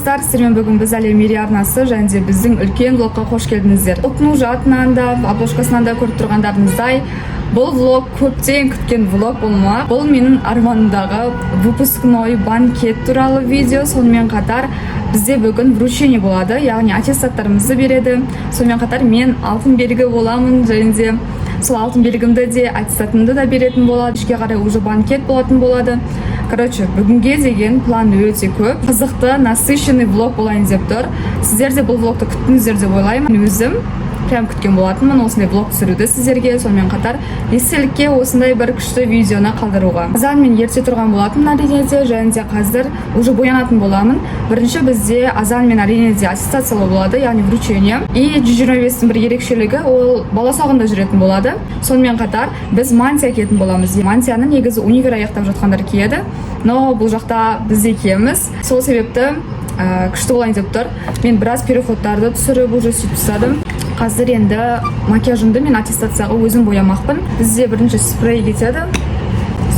достар, сіздермен бүгін біз әлем мири арнасы және де біздің үлкен влогқа қош келдіңіздер. Влогтың уже атынан да, обложкасынан да көріп тұрғандарыңыздай, бұл влог көптен күткен влог болмақ. Бұл менің арманымдағы выпускной банкет туралы видео. Сонымен қатар бізде бүгін вручение болады, яғни аттестаттарымызды береді. Сонымен қатар мен алтын белгі боламын және де сол алтын белгімді де аттестатымды да беретін болады. Кешке қарай уже банкет болатын болады. Короче, бүгінге деген план өте көп. Қызықты, насыщенный влог болайын деп тұр. Сіздер де бұл влогты күттіңіздер деп ойлаймын. Өзім прям күткен болатынмын осындай влог түсіруді сіздерге. Сонымен қатар естелікке осындай бір күшті видеоны қалдыруға. Азан мен ерте тұрған болатынмын аренеде, және де қазір уже боянатын боламын. Бірінші бізде азан мен аренеде аттестациялау болады, яғни вручение. И 125-тің бір ерекшелігі ол баласағында жүретін болады. Сонымен қатар біз мантия киетін боламыз. Мантияны негізі универ аяқтап жатқандар киеді, но бұл жақта бізде киеміз. Сол себепті күшті болайын деп тұр. Мен біраз переходтарды түсіріп уже сөйтіп тастадым. Қазір енді макияжымды мен аттестацияға өзім боямақпын. Бізде бірінші спрей кетеді,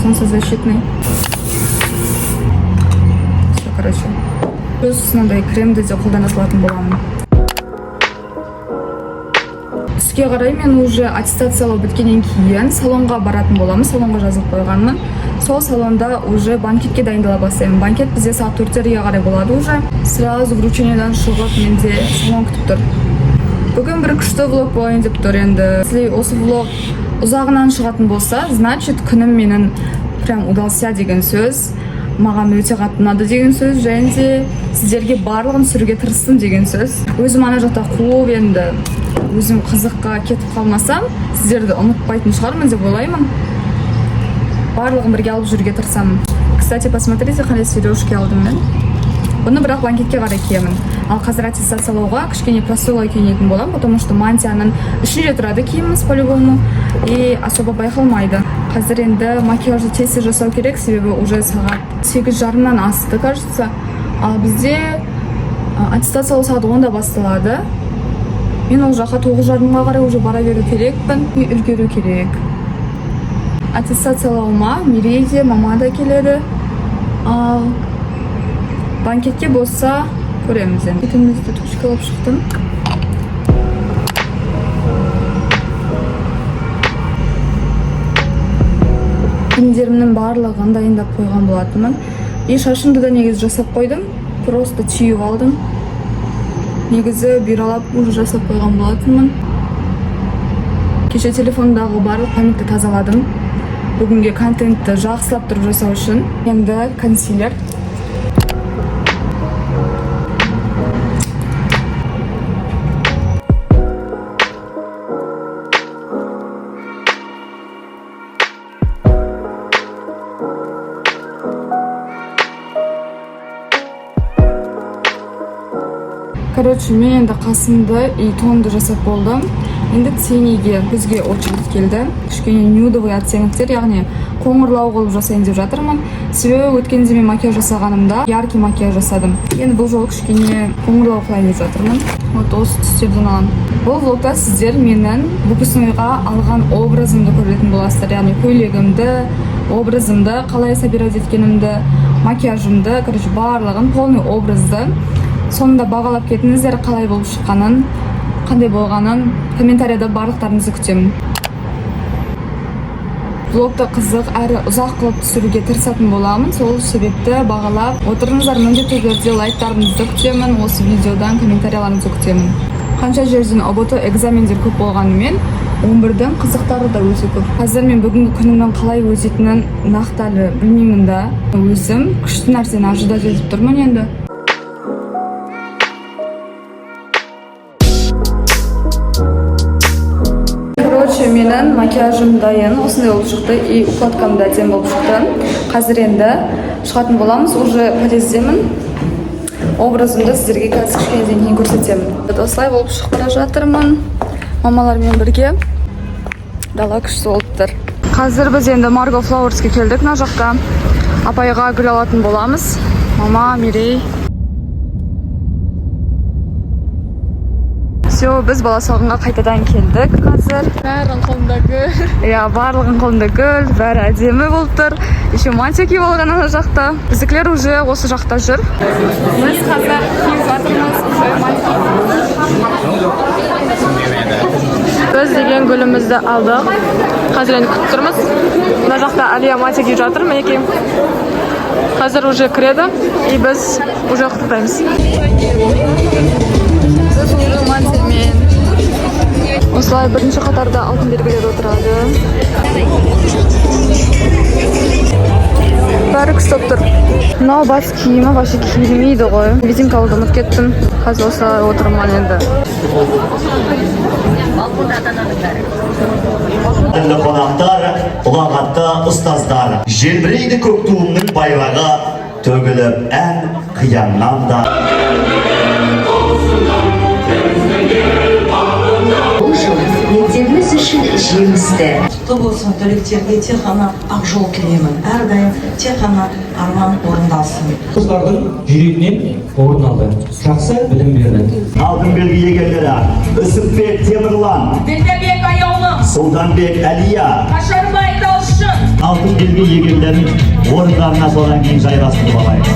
солнцезащитный. Все, короче. Мынандай кремді де қолданатын боламын. Түске қарай мен уже аттестациялау біткеннен кейін салонға баратын боламын. Салонға жазылып қойғанмын. Сол салонда уже банкетке дайындала бастаймын. Банкет бізде сағат 4-терге қарай болады уже. Сразу вручениеден шығып менде салон күтіп тұр. Бүгін бір күшті влог болайын деп тұр енді. Осы влог ұзағынан шығатын болса, значит күнім менің прям удался деген сөз. Маған өте қатты ұнады деген сөз, және де сіздерге барлығын сүруге тырыстым деген сөз. Өзім ана жақта қуып енді өзім қызыққа кетіп қалмасам, сіздерді ұмытпайтын шығармын деп ойлаймын. Барлығын бірге алып жүруге тырысамын. Кстати, посмотрите, қандай сережки алдым мен. Бұны бірақ банкетке қарай киемін. Ал қазір аттестациялауға кішкене простой киінетін боламын, потому что мантияның ішінде тұрады киіміміз по-любому и особо байқалмайды. Қазір енді макияжды тез жасау керек, себебі уже сағат 8:30-нан асты, кажется. Ал бізде аттестациялау сағат 10-да басталады. Мен ол жаққа 9:30-ға қарай уже бара беру керекпін, үлгеру керек. Аттестациялауыма Мирейде, мама да келеді. Ал банкетке болса көреміз енді. Бетімізді түшкіліп шықтым. Киімдерімнің барлығын дайындап қойған болатынмын. И шашымды да негізі жасап қойдым. Просто түйіп алдым. Негізі бүйралап уже жасап қойған болатынмын. Кеше телефондағы барлық памятты тазаладым. Бүгінге контентті жақсылап тұрып жасау үшін. Енді консилер. Короче, мен енді қасымды и тонды жасап болдым. Енді тенеге бізге очередь келді. Кішкене нюдовый оттенктер, яғни қоңырлау қылып жасайын деп жатырмын. Себебі өткенде мен макияж жасағанымда яркий макияж жасадым. Енді бұл жолы кішкене қоңырлау қылайын деп жатырмын. Вот осы түстерден аламын. Бұл влогта сіздер менің выпускнойға алған образымды көретін боласыздар. Яғни көйлегімді, образымды, қалай собирать еткенімді, макияжымды, короче, барлығын, полный образды сонында бағалап кетіңіздер, қалай болып шыққанын, қандай болғанын комментарияда барлықтарыңызды күтемін. Влогты қызық әрі ұзақ қылып түсіруге тырысатын боламын. Сол себепті бағалап отырыңыздар, міндетті түрде лайктарыңызды күтемін, осы видеодан комментарияларыңызды күтемін. Қанша жерден ұбт экзамендер көп болғанымен 11-дің қызықтары да өте көп. Қазір мен бүгінгі күнімнің қалай өтетінін нақты әлі білмеймін да. Өзім күшті нәрсені ожидать етіп тұрмын енді. Менің макияжым дайын, осындай болып шықты и укладкам да әдемі болып шықты. Қазір енді шығатын боламыз, уже подъездемін. Образымды сіздерге қазір кішкенеден кейін көрсетемін. Осылай болып шығып бара жатырмын. Мамалармен бірге. Дала күшті болып тұр. Қазір біз енді Margo Flowers'ке келдік. Мына жақта апайға гүл алатын боламыз. Мама, Мирей. Все, біз баласағынға қайтадан келдік қазір. Бәрін қолымда гүл. Я барлығын қолында гүл, бәрі әдемі болып тұр. Еще мантия киіп алған ана жақта. Біздікілер уже осы жақта жүр. Біз қазір киіп жатырмыз. Біз деген гүлімізді алдық. Қазір енді күтіп тұрмыз. Мына жақта Әлия мантия киіп жатыр, мінекей. Қазір уже кіреді, и біз уже құттықтаймыз. Біз уже мантиямен осылай бірінші қатарда алтын белгілер отырады. Бәрі күстіп тұр. Мынау бас киімі вообще киілмейді ғой. Визитка алуды ұмытып кеттім. Қазір осылай отырмын енді. Қонақтар, ұлағатты ұстаздар. Желбірейді көк туымның байлығы, төгіліп ән қияннан да. Мектебіміз үшін жемісті. Құтты болсын түлектерге тек қана ақ жол тілеймін. Әрдайым тек қана арман орындалсын. Қыздардың жүрегінен орын алды. Жақсы білім берді. Алтын белгі иегерлері Үсіпбек Темірлан, Бектебек Аяулы, Сұлтанбек Әлия, Қашарбай Талшын. алтын белгі иегерлерін орындарына содан кейін жайғастырып алайық.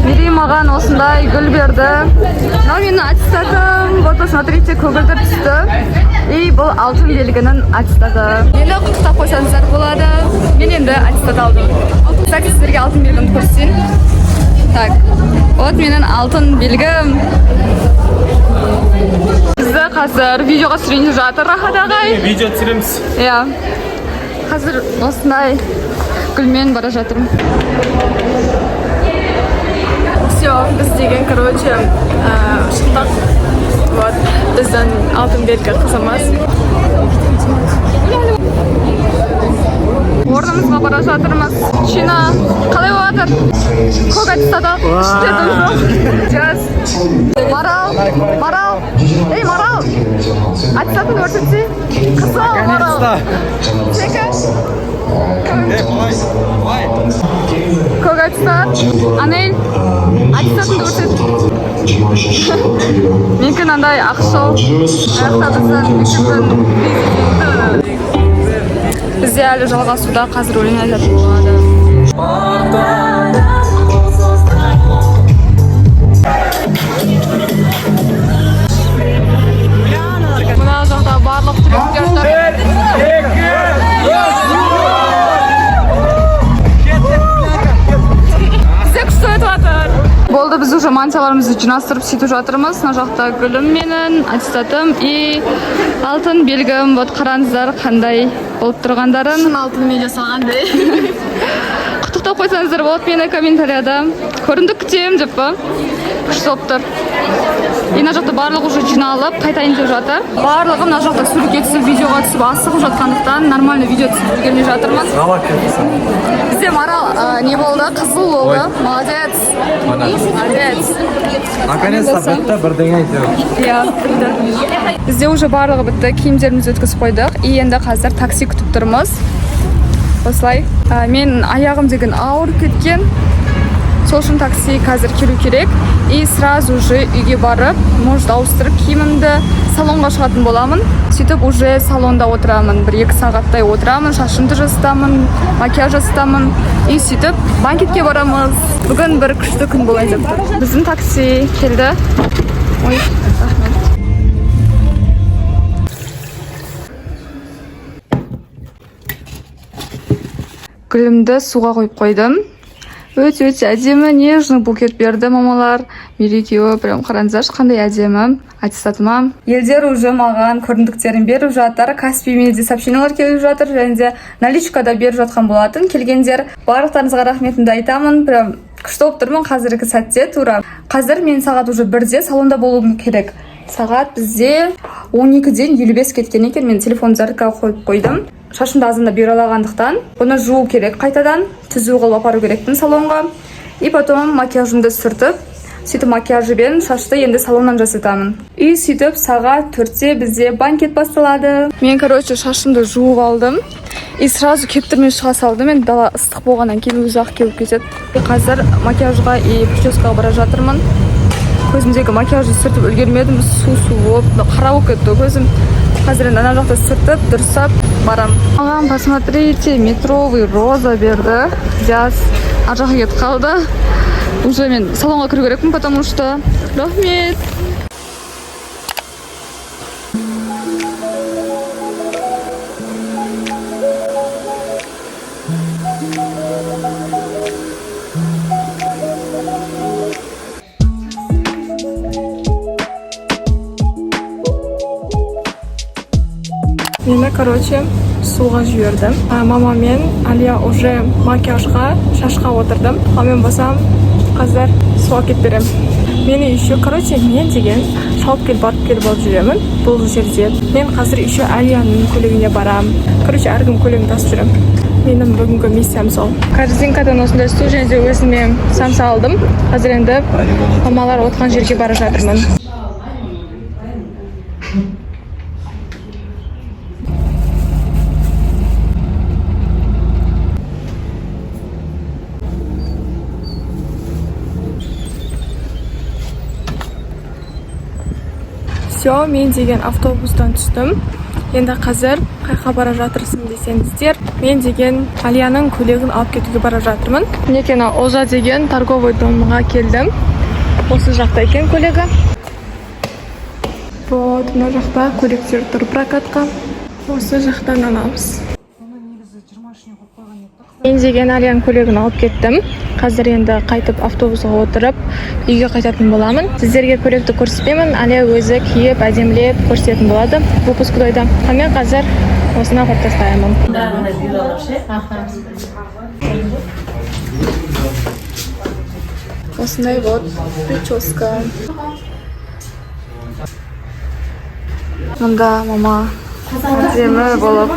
Мери маған осындай гүл берді. Мынау менің аттестатым. Вот посмотрите, көгілдір түсті. И бұл алтын белгінің аттестаты. Мені құттықтап қойсаңыздар болады. Мен енді аттестат алдым. Кстати, сіздерге алтын белгімді көрсетейін. Так, вот менің алтын белгім. Бізді қазір видеоға түсірейін жатыр, Рахат ағай. Видео түсіреміз. Иә. Қазір осындай гүлмен бара жатырмын. Все, біз деген, короче, шықтық. Вот, біздің алтын белгі қызымыз. Орнымызға бара жатырмыз. Чина, қалай болатыр? Көк аттестаты іштедім жоқ. Жас. Марал, Марал. Ей, Марал. Аттестатын көрсетсе. Қызыл, Марал. Чека. Көк аттестат. Анель. Аттестатын көрсет. Менікі мынандай ақшыл. Аяқта біздің бізде әлі жалғасуда, қазір өлең айтатын болады. Мына жақта барлық түлектер тұр. Бізде күшті өтіп жатыр. Болды, біз уже мантияларымызды жинастырып сөйтіп жатырмыз. Мына жақта гүлім менің, аттестатым и алтын белгім. Вот қараңыздар қандай болып тұрғандарын. Шын алтын мен жасағандай. Құттықтап қойсаңыздар болады мені комментарияда. Көрімді күтемін деп па. Күшті болып тұр. Мына жақта барлығы уже жиналып, қайтайын деп жатыр. Барлығы мына жақта суретке түсіп, видеоға түсіп, асығып жатқандықтан нормальный видео түсіп үлгермей жатырмыз. Бізде Марал не болды? Қызыл болды. Молодец. Молодец. Наконец-то бітті, бірдеңе айтып. Иә, бітті. Бізде уже барлығы бітті, киімдерімізді өткізіп қойдық. И енді қазір такси күтіп тұрмыз. Осылай. Мен аяғым деген ауырып кеткен. Сол үшін такси қазір келу керек. И сразу же үйге барып, может ауыстырып киімімді салонға шығатын боламын. Сөйтіп уже салонда отырамын. 1-2 сағаттай отырамын, шашымды жасатамын, макияж жасатамын. И сөйтіп банкетке барамыз. Бүгін бір күшті күн болайын деп тұр. Біздің такси келді. Ой, рахмет. Гүлімді суға қойып қойдым. Өте әдемі, нежный букет берді мамалар. Мерекеуі, прям қараңыздаршы қандай әдемі. Аттестатыма. Елдер уже маған көрімдіктерін беріп жатыр. Каспи медиа сообщениялар келіп жатыр. Және де наличкада беріп жатқан болатын. Келгендер барлықтарыңызға рахметімді айтамын. Прям күшті болып тұрмын қазіргі сәтте тура. Қазір мен сағат уже 1-де салонда болуым керек. Сағат бізде 12-ден 55 кеткен екен. Мен телефон зарядкаға қойып қойдым. Шашымды азында бералағандықтан бұны жуу керек қайтадан, түзу қылып апару керекпін салонға. И потом макияжымды сүртіп, сөйтіп макияжбен шашты енді салоннан жасатамын. И сөйтіп сағат 4-те бізде банкет басталады. Мен, короче, шашымды жуып алдым. И сразу кептірмен шыға салдым. Мен дала ыстық болғаннан кейін өзі-ақ кеуіп кетеді. Қазір макияжға и прическаға бара жатырмын. Көзімдегі макияжды сүртіп үлгермедім. Су болып, қара болып кетті көзім. Қазір енді ана жақта сүртіп, дұрыстап барам. Маған посмотрите, метровый роза берді. Жаз ар жаққа кетіп қалды. Уже мен салонға кіру керекпін, потому что рахмет. Мені, короче, суға жіберді. Мама мен Алия уже макияжға, шашқа отырдым. Ал мен болсам, қазір суға кетіп берем. Мені еще, короче, мен деген шалып келіп алып жүремін бұл жерде. Мен қазір еще Алияның көлігіне барам. Короче, әркім көлігін тасып жүрем. Менің бүгінгі миссиям сол. Корзинкадан осындай су және де өзіме самса алдым. Қазір енді мамалар отқан жерге бара жатырмын. Все, мен деген автобустан түстім. Енді қазір қайқа бара жатырсың десеңіздер, мен деген Алияның көлігін алып кетуге бара жатырмын. Мінекей Оза деген торговый домға келдім. Осы жақта екен көлігі. Вот, мына жақта көліктер тұр прокатқа. Осы жақтан аламыз. Мен деген Алияның көлігін алып кеттім. Қазір енді қайтып автобусға отырып, үйге қайтатын боламын. Сіздерге көлікті көрсетпеймін, Алия өзі киіп, әдемілеп көрсететін болады. Выпускойда. Мен қазір осына қойып тастаймын. Осындай вот прическа. Мұнда мама әдемі болып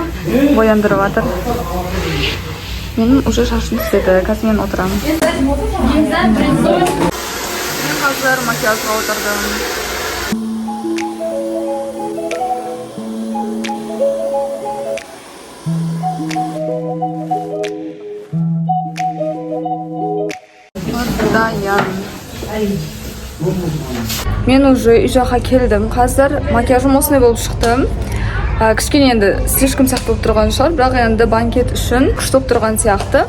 бояндырып жатыр. Менің уже шашым түзеді, қазір мен отырамын. Мен қазір макияжға отырдым. Мен уже үй жаққа келдім. Қазір макияжым осындай болып шықтым. Кішкене енді слишком сияқты болып тұрған шығар, бірақ енді банкет үшін күшті болып тұрған сияқты.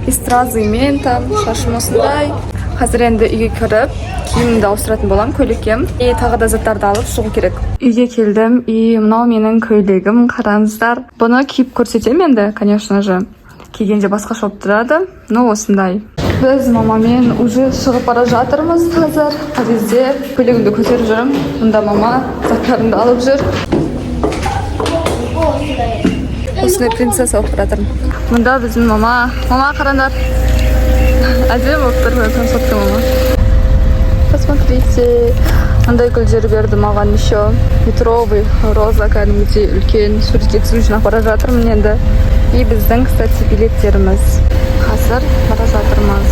И стразымен там шашым осындай. Қазір енді үйге кіріп, киімімді ауыстыратын болам көйлекке. И тағы да заттарды алып шығу керек. Үйге келдім, и мынау менің көйлегім, қараңыздар. Бұны киіп көрсетемін енді, конечно же. Кигенде басқаша болып тұрады. Ну, осындай. Біз мамамен уже шығып бара жатырмыз қазір. Қазірде көйлегімді көтеріп жүрмін. Мұнда мама заттарымды алып жүр. Осындай принцесса болып жатырмын. Мұнда біздің мама қараңдар. Әдемі болып тұр, красотка мама. Посмотрите. Мындай гүлдер берді маған еще. Метровый роза кәдімгідей үлкен суретке түсіру үшін бара жатырмын енді. И біздің, кстати, билеттеріміз. Қазір бара жатырмыз.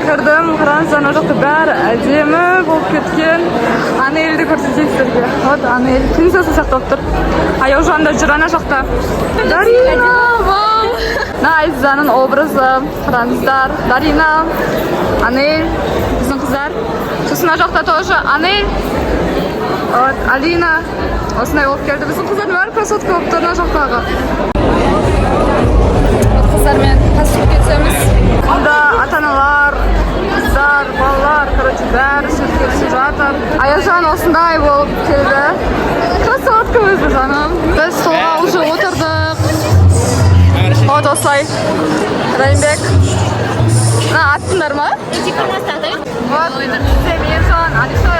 Кірдім, қараңыздар, ана жақта бәрі әдемі болып кеткен. Анельді көрсетейін сіздерге. Вот Анель, принцесса сияқты болып тұр. Аяу жанында жүр ана жақта. Дарина, вау! Айзаның образы, қараңыздар. Дарина, Анель, біздің қыздар. Сосын ана жақта тоже Анель, Алина. Осындай болып келді. Біздің қыздардың бәрі красотка болып тұр ана жақтағы. Қыздармен қазір кетеміз. Онда ата-аналар, қыздар, балалар, короче, бәрі суретке түсіп жатыр. Аяжан осындай болып келді. Красотка өзі жаным. Біз столға уже отырдық. Вот осылай. Райымбек. Аттыңдар ма? Вот, бізде Ержан, Алиша.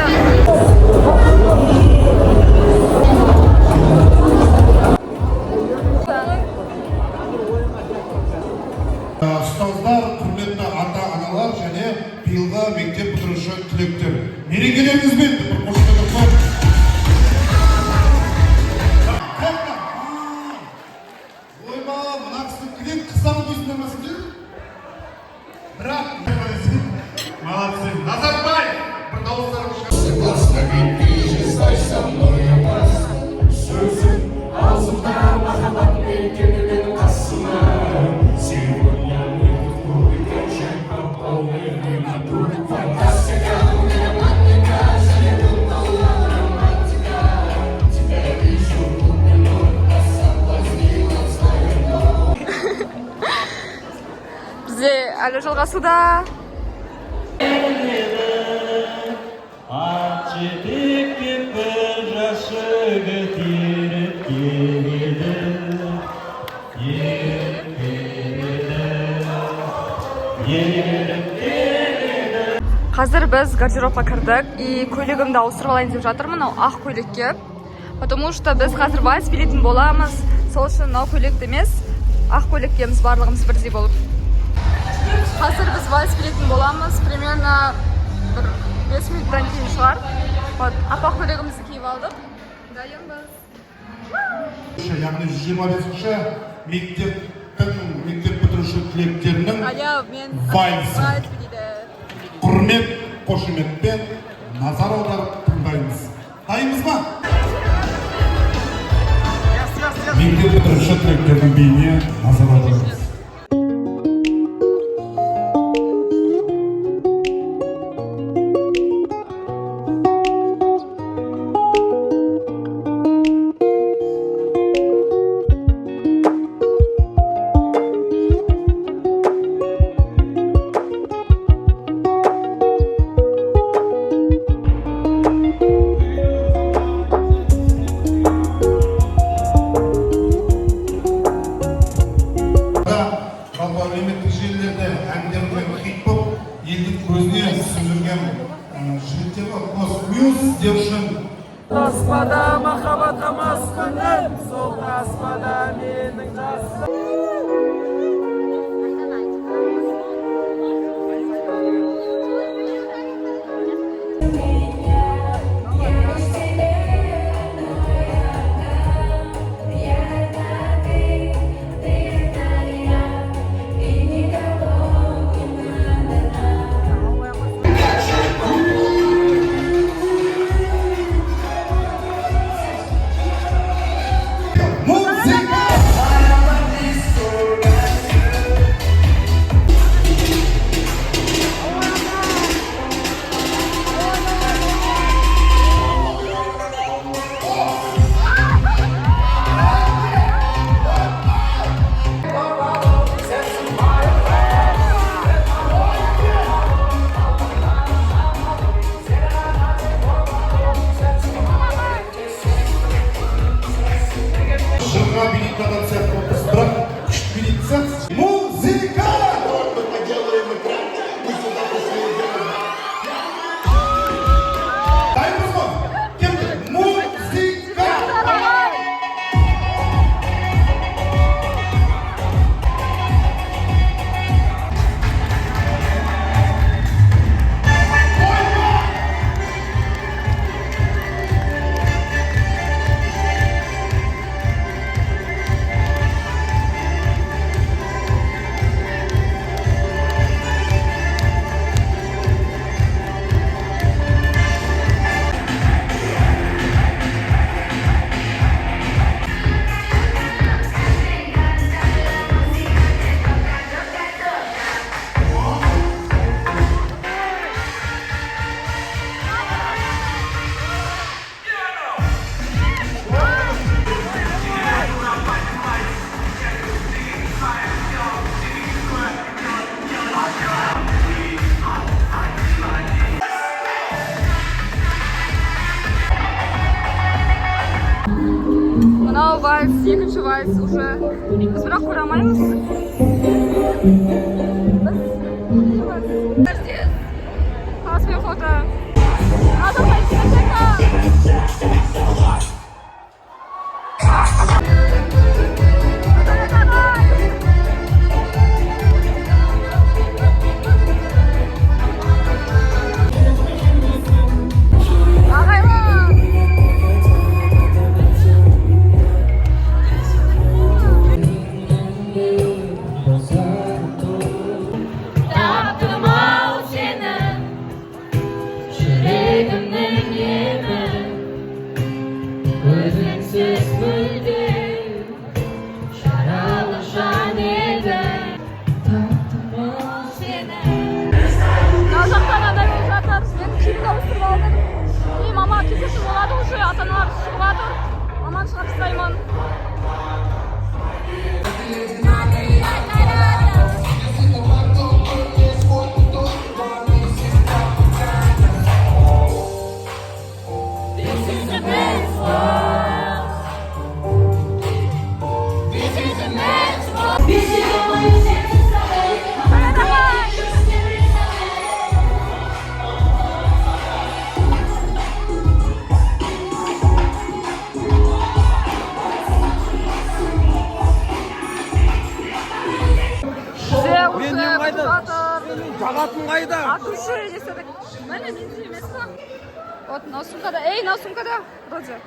Ұстаздар, құрметті ата-аналар және биылғы мектеп бітіруші түлектер. Мерекелеріңізбен бір қоштасып. Ойба, мына кісі клиент қысам дейсіңдер ме сіздер? Бірақ, молодцы. Назарбаев, бір дауыстарыңыз шығар. әлі жалғасуда. Қазір біз гардеробқа кірдік и көйлегімді ауыстырып алайын деп жатырмын, мынау ақ көйлекке. Потому что біз қазір вальс билейтін боламыз. Сол үшін мынау көйлекті емес, ақ көйлектеміз барлығымыз бірдей болып. Қазір біз вальс билейтін боламыз. Примерно 5 минуттан кейін шығар. Апақ көйлегімізді киіп алдық. Дайынбыз. Яғни 125-ші мектеп бітіруші түлектерінің вальсы. Құрмет, қошеметпен назар аударып тыңдаймыз. Дайынбыз ба? Мектеп бітіруші түлектердің биіне назар аударыңыз. Әлеуметтік желілерде әндермен хит болып, елдің көзіне түсірілген жігіттер бар. Космюз деушін. Таспада махаббатқа маспынын, сол таспада менің жасым. Мынау вальс, екінші вальс уже. Біз бірақ көре алмаймыз. Қаспен фото. Ата-аналар шығып жатыр. Аман шығарыстаймын. большой жасадық. Міне менде емес па? Вот мынау сумкада. Ей, мынау сумкада. Вроде.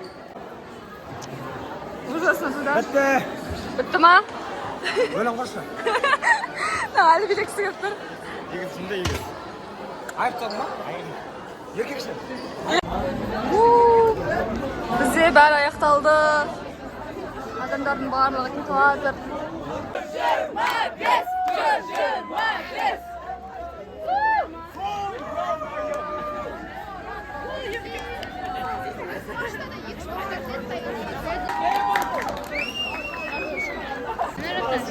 Ужасно туда. Бітті. Бітті ма? Өлең қойшы. Әлі билексі келіп тұр. Егесінде егес. Айыптадың ма? Еркекші. Бізде бәрі аяқталды. Адамдардың барлығы кетіп жатыр.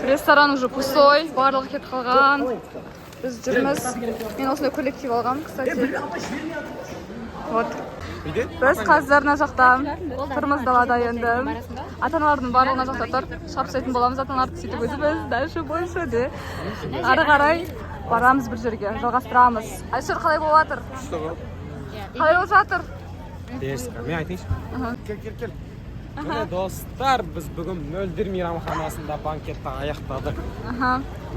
Ресторан уже пустой, барлығы кетіп қалған. Біз жүрміз. Мен осындай коллектив алғам, кстати. Вот. Біз қазір мына жақта тұрмыз далада енді. Ата-аналардың барлығы мына жақта тұр. Шапсайтын боламыз ата-аналарды сөйтіп өзіміз. Дальше больше де. Ары қарай барамыз бір жерге, жалғастырамыз. Айшыр қалай болып жатыр? Қалай болып жатыр? Дерсқа, мен айтайыншы. Кел. Міне достар, біз бүгін Мөлдір мейрамханасында банкетті аяқтадық.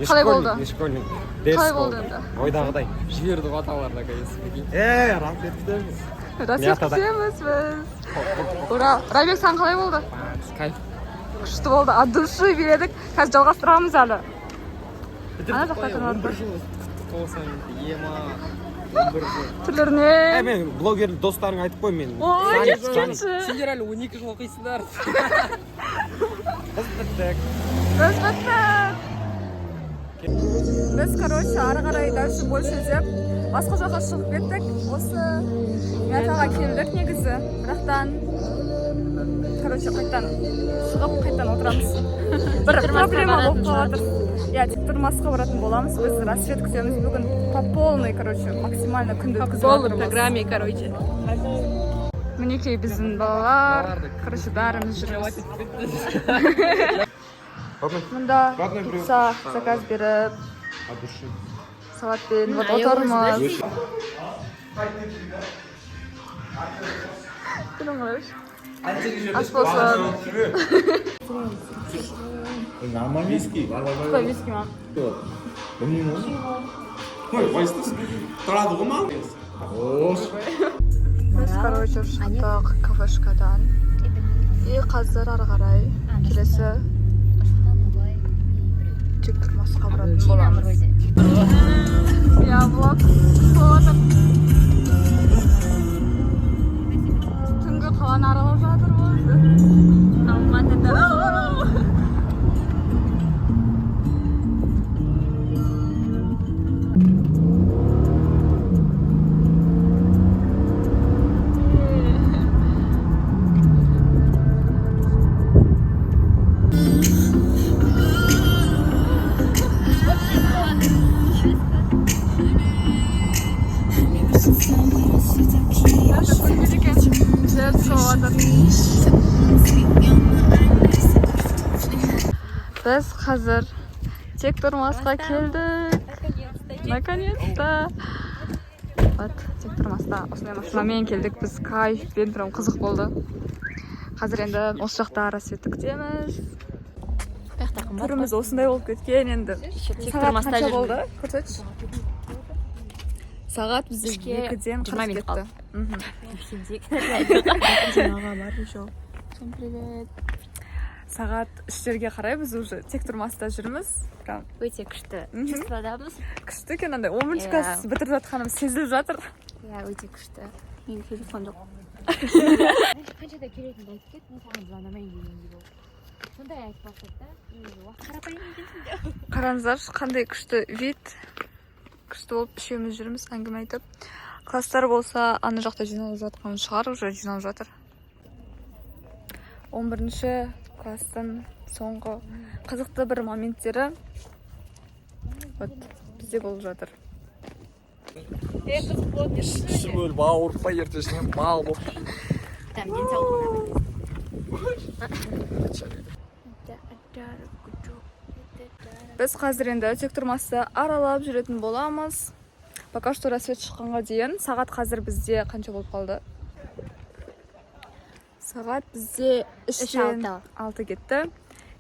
Қалай болды? Нешкольник. Қалай болды енді? Ойдағыдай. Жіберді баталарына кәйесі. Рахмет күтеміз. Рахмет күтеміз біз. Ура! Райбек, саған қалай болды? Кайф. Күшті болды. От души биледік. Қазір жалғастырамыз әлі. Ана жақта тұрмады. Бір жыл толсаң, ема. Түрлеріне. Мен блогерлік достарың айтып қой мен. Ой, ешкенші. Сендер әлі 12 жыл оқисыңдар. Біз біттік. Біз, короче, ары қарай дальше больше деп басқа жаққа шығып кеттік. Осы мятаға келдік негізі. Бірақтан, короче, қайттан шығып, қайттан отырамыз. Бір проблема болып қалатыр. Я, тек тұрмасқа баратын боламыз. Біз рассвет күтеміз бүгін по полной, короче, максимально күнді өткізіп отырмыз. По программе, короче. Мінекей біздің балалар. Короче, бәріміз жүрміз. Мұнда пицца заказ беріп, салатпен вот отырмыз. Күнің қалай? Ас болсын. Виски. Қой виски ма? Ой, байстысың. Тұрады ғой ма? Біз, короче, шықтық кафешкадан. И қазір ары қарай келесі тек тұрмасқа баратын боламыз. Я влог қылып түнгі қаланы аралап жатыр ғой. Алматыда. Біз қазір тек тұрмасқа келдік. Наконец-то. Вот, тек тұрмаста осындай машинамен келдік. Біз кайфпен прям қызық болды. Қазір енді осы жақта рассветті күтеміз. Түріміз осындай болып кеткен енді. Сағат қанша болды? Көрсетші. Сағат бізде 2-ден 40 кетті. Всем привет. Сағат 3-терге қарай біз уже тек тұрмаста жүрміз. Өте күшті чувстводамыз. Күшті екен, андай 10-ші класс бітіріп жатқаным сезіліп жатыр. Иә, өте күшті. Менің телефон жоқ. Қаншада келетінді айтып кет, мен саған звондамайын дегендей болды. Сондай айтып бастады да, қарапайым екенсің де. Қараңыздаршы, қандай күшті вид. Күшті болып үшеуміз жүрміз, әңгіме айтып. Класстар болса, ана жақта жиналып жатқан шығар, уже жиналып жатыр. 11-ші класстың соңғы қызықты бір моменттері бізде болып жатыр. Қызық болды. Ішім өліп ауырып па ертесіне мал болып. Біз қазір енді тек тұрмасты аралап жүретін боламыз. Пока что рассвет шыққанға дейін. Сағат қазір бізде қанша болып қалды? Сағат бізде 3-тен 6 кетті.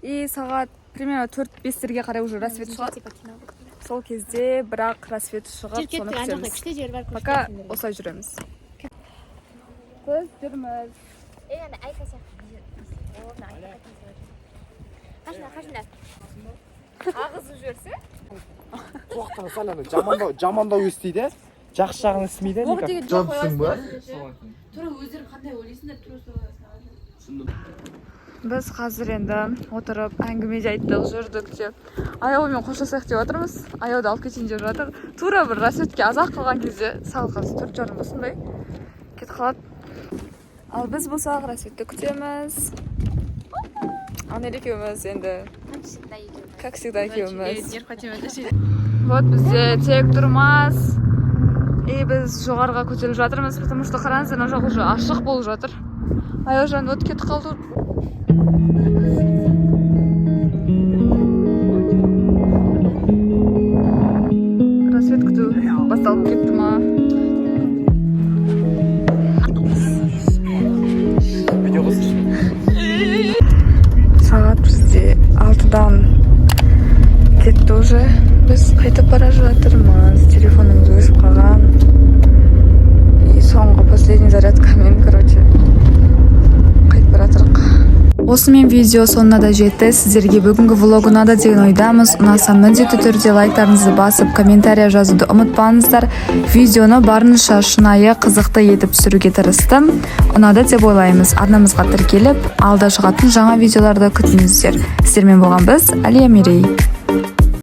И сағат примерно 4-5-терге қарай уже рассвет шығады. Сол кезде бірақ рассвет шығып соны күтеміз. күшті жер бар. Пока осылай жүреміз. Біз жүрміз. Ана айка сияқты. Қашында. Ағызып жіберсе? тоқтар сәл жамандау естиді, жақсы жағын естімейді. Жопсың ба? Біз қазір енді отырып әңгіме айттық, жүрдік деп. Аяумен қоштасақ деп отырмыз. Аяуды алып кетейін деп жатыр. Тура бір рассветке азақ қалған кезде сағат 4:30 осындай кетіп қалады. Ал біз болсақ рассветті күтеміз. Анель екеуміз енді как всегда екеуміз. Вот бізде тек тұрмас. И біз жоғарға көтеріліп жатырмыз, потому что қараңыздар, мына жақ уже ашық болып жатыр. Аяужан вот кетіп қалды. Рассвет күту басталып кетті ма? Сағат бізде 6-дан кетті уже. Біз қайтып бара жатырмыз. Телефонымыз өшіп қалған. И соңғы последний зарядкамен, короче, қайтып бара жатырық. Осымен видео соңына да жетті. Сіздерге бүгінгі влог ұнады деген ойдамыз. Ұнаса міндетті түрде лайктарыңызды басып, комментария жазуды ұмытпаңыздар. Видеоны барынша шынайы, қызықты етіп түсіруге тырыстым. Ұнады деп ойлаймыз. Арнамызға тіркеліп, алда шығатын жаңа видеоларды күтіңіздер. Сіздермен болған біз, Әлия Мерей.